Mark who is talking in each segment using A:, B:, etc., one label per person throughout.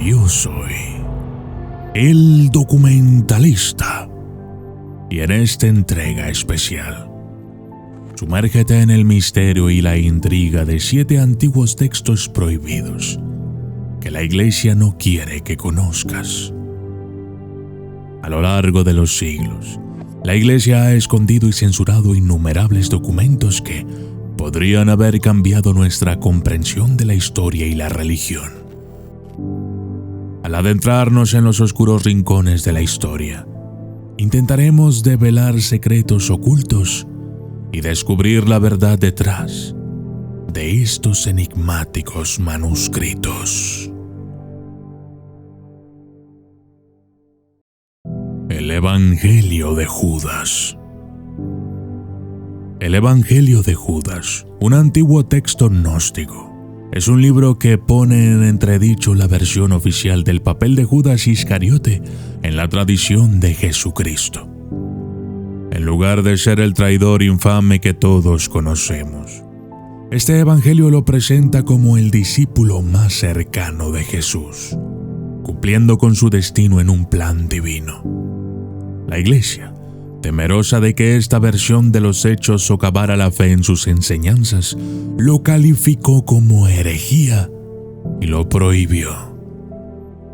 A: Yo soy el documentalista y en esta entrega especial sumérgete en el misterio y la intriga de 7 antiguos textos prohibidos que la Iglesia no quiere que conozcas. A lo largo de los siglos, la Iglesia ha escondido y censurado innumerables documentos que podrían haber cambiado nuestra comprensión de la historia y la religión. Al adentrarnos en los oscuros rincones de la historia, intentaremos develar secretos ocultos y descubrir la verdad detrás de estos enigmáticos manuscritos. El Evangelio de Judas. El Evangelio de Judas, un antiguo texto gnóstico, es un libro que pone en entredicho la versión oficial del papel de Judas Iscariote en la tradición de Jesucristo. En lugar de ser el traidor infame que todos conocemos, este evangelio lo presenta como el discípulo más cercano de Jesús, cumpliendo con su destino en un plan divino. La Iglesia, temerosa de que esta versión de los hechos socavara la fe en sus enseñanzas, lo calificó como herejía y lo prohibió.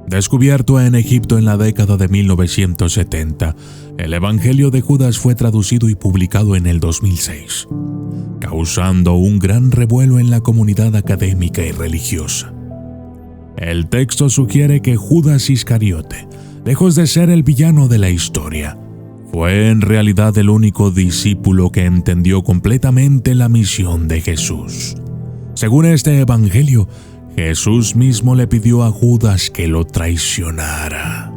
A: Descubierto en Egipto en la década de 1970, el Evangelio de Judas fue traducido y publicado en el 2006, causando un gran revuelo en la comunidad académica y religiosa. El texto sugiere que Judas Iscariote, lejos de ser el villano de la historia, fue en realidad el único discípulo que entendió completamente la misión de Jesús. Según este evangelio, Jesús mismo le pidió a Judas que lo traicionara,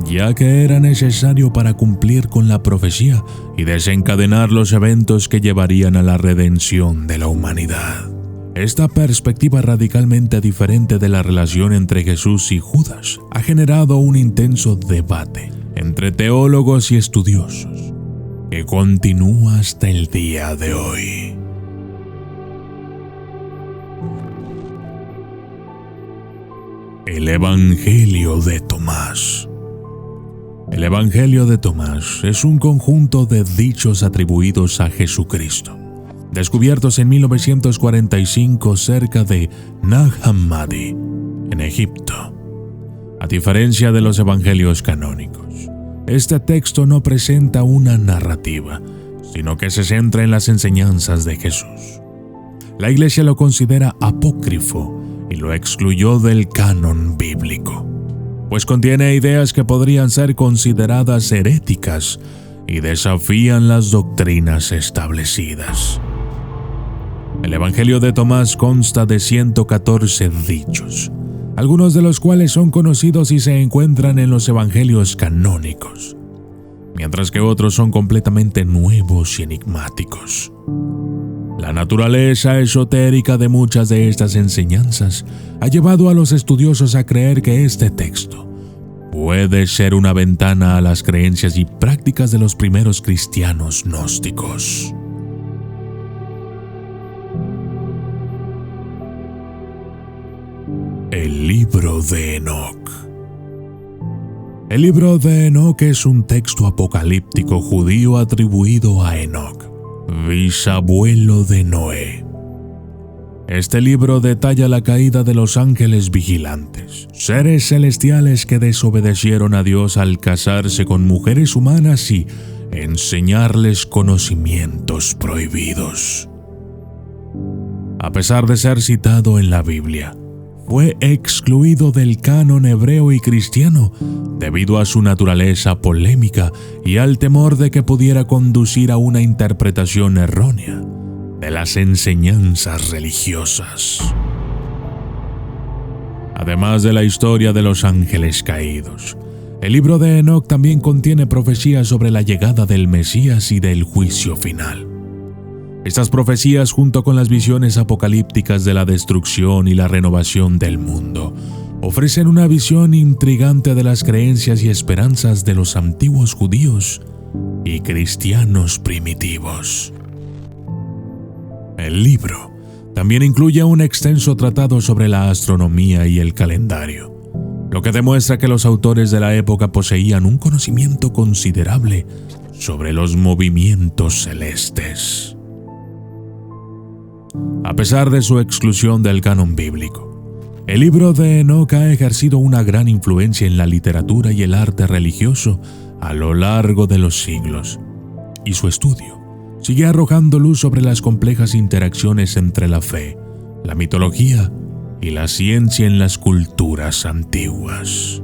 A: ya que era necesario para cumplir con la profecía y desencadenar los eventos que llevarían a la redención de la humanidad. Esta perspectiva radicalmente diferente de la relación entre Jesús y Judas ha generado un intenso debate entre teólogos y estudiosos que continúa hasta el día de hoy. El Evangelio de Tomás. El Evangelio de Tomás es un conjunto de dichos atribuidos a Jesucristo, descubiertos en 1945 cerca de Nag Hammadi, en Egipto. A diferencia de los evangelios canónicos, este texto no presenta una narrativa, sino que se centra en las enseñanzas de Jesús. La Iglesia lo considera apócrifo y lo excluyó del canon bíblico, pues contiene ideas que podrían ser consideradas heréticas y desafían las doctrinas establecidas. El Evangelio de Tomás consta de 114 dichos, algunos de los cuales son conocidos y se encuentran en los evangelios canónicos, mientras que otros son completamente nuevos y enigmáticos. La naturaleza esotérica de muchas de estas enseñanzas ha llevado a los estudiosos a creer que este texto puede ser una ventana a las creencias y prácticas de los primeros cristianos gnósticos. El libro de Enoc. El libro de Enoc es un texto apocalíptico judío atribuido a Enoc, bisabuelo de Noé. Este libro detalla la caída de los ángeles vigilantes, seres celestiales que desobedecieron a Dios al casarse con mujeres humanas y enseñarles conocimientos prohibidos. A pesar de ser citado en la Biblia, fue excluido del canon hebreo y cristiano debido a su naturaleza polémica y al temor de que pudiera conducir a una interpretación errónea de las enseñanzas religiosas. Además de la historia de los ángeles caídos, el libro de Enoc también contiene profecías sobre la llegada del Mesías y del juicio final. Estas profecías, junto con las visiones apocalípticas de la destrucción y la renovación del mundo, ofrecen una visión intrigante de las creencias y esperanzas de los antiguos judíos y cristianos primitivos. El libro También incluye un extenso tratado sobre la astronomía y el calendario, lo que demuestra que los autores de la época poseían un conocimiento considerable sobre los movimientos celestes. A pesar de su exclusión del canon bíblico, el libro de Enoc ha ejercido una gran influencia en la literatura y el arte religioso a lo largo de los siglos, y su estudio sigue arrojando luz sobre las complejas interacciones entre la fe, la mitología y la ciencia en las culturas antiguas.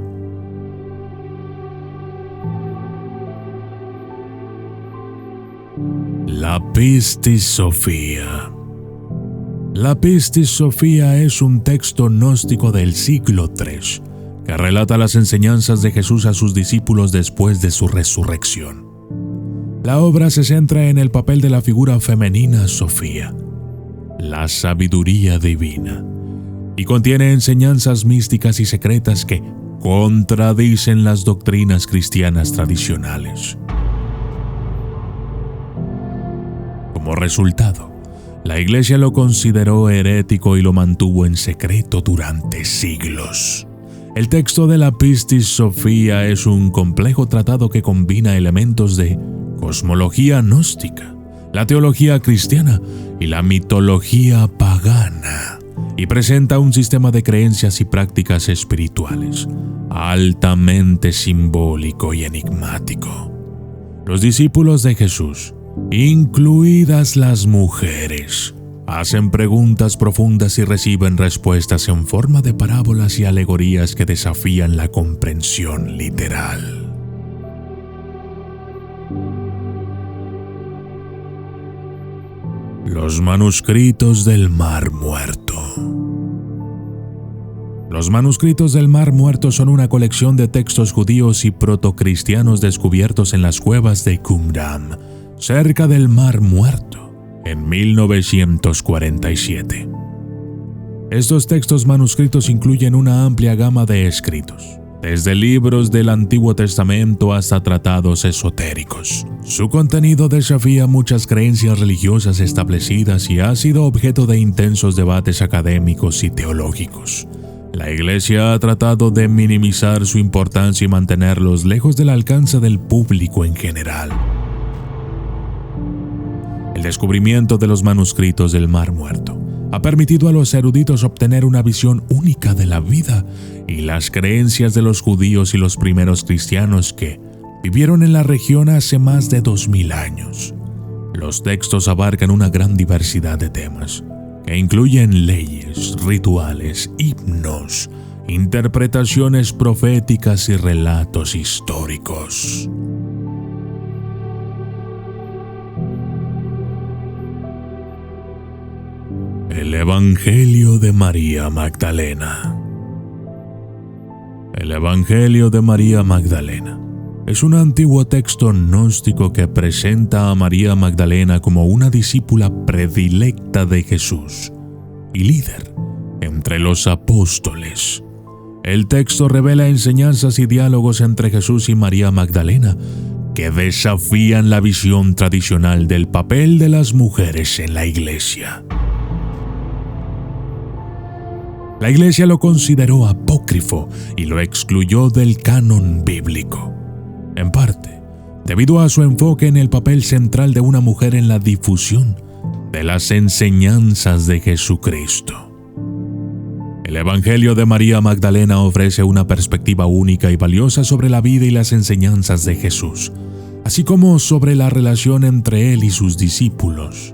A: La Pistis Sophia. La Pistis Sophia es un texto gnóstico del siglo III que relata las enseñanzas de Jesús a sus discípulos después de su resurrección. La obra se centra en el papel de la figura femenina Sofía, la sabiduría divina, y contiene enseñanzas místicas y secretas que contradicen las doctrinas cristianas tradicionales. Como resultado, la Iglesia lo consideró herético y lo mantuvo en secreto durante siglos. El texto de la Pistis Sophia es un complejo tratado que combina elementos de cosmología gnóstica, la teología cristiana y la mitología pagana, y presenta un sistema de creencias y prácticas espirituales altamente simbólico y enigmático. Los discípulos de Jesús, incluidas las mujeres, hacen preguntas profundas y reciben respuestas en forma de parábolas y alegorías que desafían la comprensión literal. Los manuscritos del Mar Muerto. Los manuscritos del Mar Muerto son una colección de textos judíos y protocristianos descubiertos en las cuevas de Qumran, cerca del Mar Muerto, en 1947. Estos textos manuscritos incluyen una amplia gama de escritos, desde libros del Antiguo Testamento hasta tratados esotéricos. Su contenido desafía muchas creencias religiosas establecidas y ha sido objeto de intensos debates académicos y teológicos. La Iglesia ha tratado de minimizar su importancia y mantenerlos lejos del alcance del público en general. El descubrimiento de los manuscritos del Mar Muerto ha permitido a los eruditos obtener una visión única de la vida y las creencias de los judíos y los primeros cristianos que vivieron en la región hace más de 2000 años. Los textos abarcan una gran diversidad de temas, que incluyen leyes, rituales, himnos, interpretaciones proféticas y relatos históricos. El Evangelio de María Magdalena. El Evangelio de María Magdalena es un antiguo texto gnóstico que presenta a María Magdalena como una discípula predilecta de Jesús y líder entre los apóstoles. El texto revela enseñanzas y diálogos entre Jesús y María Magdalena que desafían la visión tradicional del papel de las mujeres en la Iglesia. La Iglesia lo consideró apócrifo y lo excluyó del canon bíblico, en parte debido a su enfoque en el papel central de una mujer en la difusión de las enseñanzas de Jesucristo. El Evangelio de María Magdalena ofrece una perspectiva única y valiosa sobre la vida y las enseñanzas de Jesús, así como sobre la relación entre él y sus discípulos.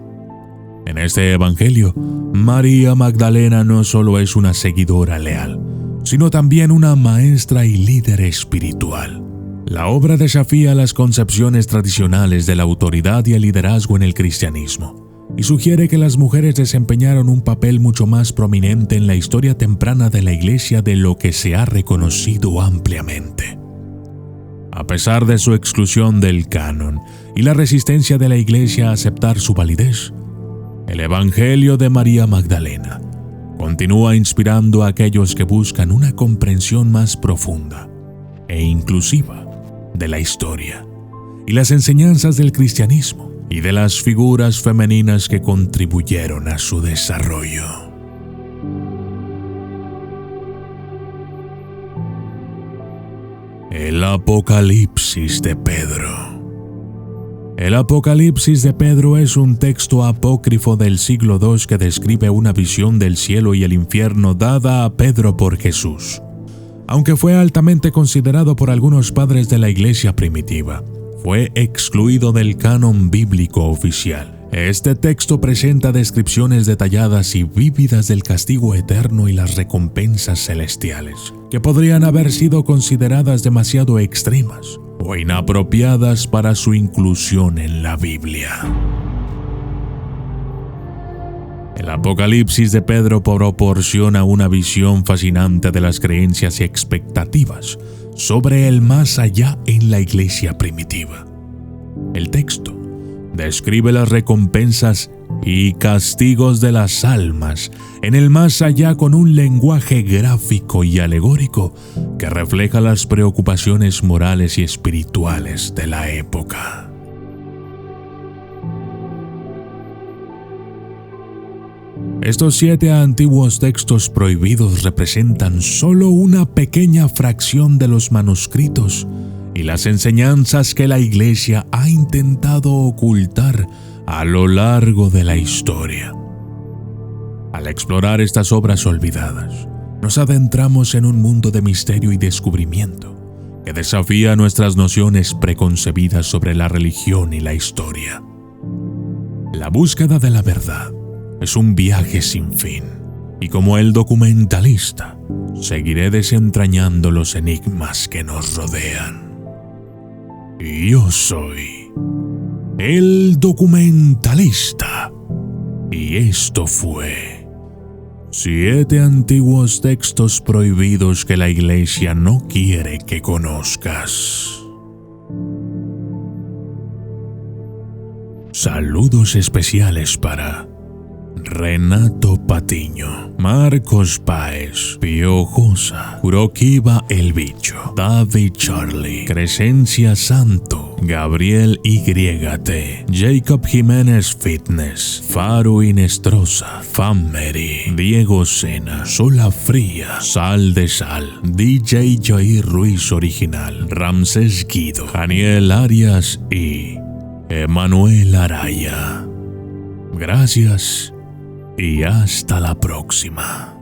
A: En este Evangelio, María Magdalena no solo es una seguidora leal, sino también una maestra y líder espiritual. La obra desafía las concepciones tradicionales de la autoridad y el liderazgo en el cristianismo, y sugiere que las mujeres desempeñaron un papel mucho más prominente en la historia temprana de la Iglesia de lo que se ha reconocido ampliamente. A pesar de su exclusión del canon y la resistencia de la Iglesia a aceptar su validez, el Evangelio de María Magdalena continúa inspirando a aquellos que buscan una comprensión más profunda e inclusiva de la historia y las enseñanzas del cristianismo, y de las figuras femeninas que contribuyeron a su desarrollo. El Apocalipsis de Pedro. El Apocalipsis de Pedro es un texto apócrifo del siglo II que describe una visión del cielo y el infierno dada a Pedro por Jesús. Aunque fue altamente considerado por algunos padres de la iglesia primitiva, fue excluido del canon bíblico oficial. Este texto presenta descripciones detalladas y vívidas del castigo eterno y las recompensas celestiales, que podrían haber sido consideradas demasiado extremas o inapropiadas para su inclusión en la Biblia. El Apocalipsis de Pedro proporciona una visión fascinante de las creencias y expectativas sobre el más allá en la iglesia primitiva. El texto describe las recompensas y castigos de las almas en el más allá con un lenguaje gráfico y alegórico que refleja las preocupaciones morales y espirituales de la época. Estos 7 antiguos textos prohibidos representan solo una pequeña fracción de los manuscritos y las enseñanzas que la Iglesia ha intentado ocultar a lo largo de la historia. Al explorar estas obras olvidadas, nos adentramos en un mundo de misterio y descubrimiento que desafía nuestras nociones preconcebidas sobre la religión y la historia. La búsqueda de la verdad es un viaje sin fin, y como el documentalista, seguiré desentrañando los enigmas que nos rodean. Yo soy el documentalista, y esto fue 7 antiguos textos prohibidos que la Iglesia no quiere que conozcas. Saludos especiales para Renato Patiño, Marcos Páez, Piojosa, Kurokiba el Bicho, David Charlie, Crescencia Santo, Gabriel YT, Jacob Jiménez Fitness, Faro Inestrosa, Fammery, Diego Sena, Sola Fría, Sal de Sal, DJ Jair Ruiz Original, Ramsés Guido, Daniel Arias y Emanuel Araya. Gracias y hasta la próxima.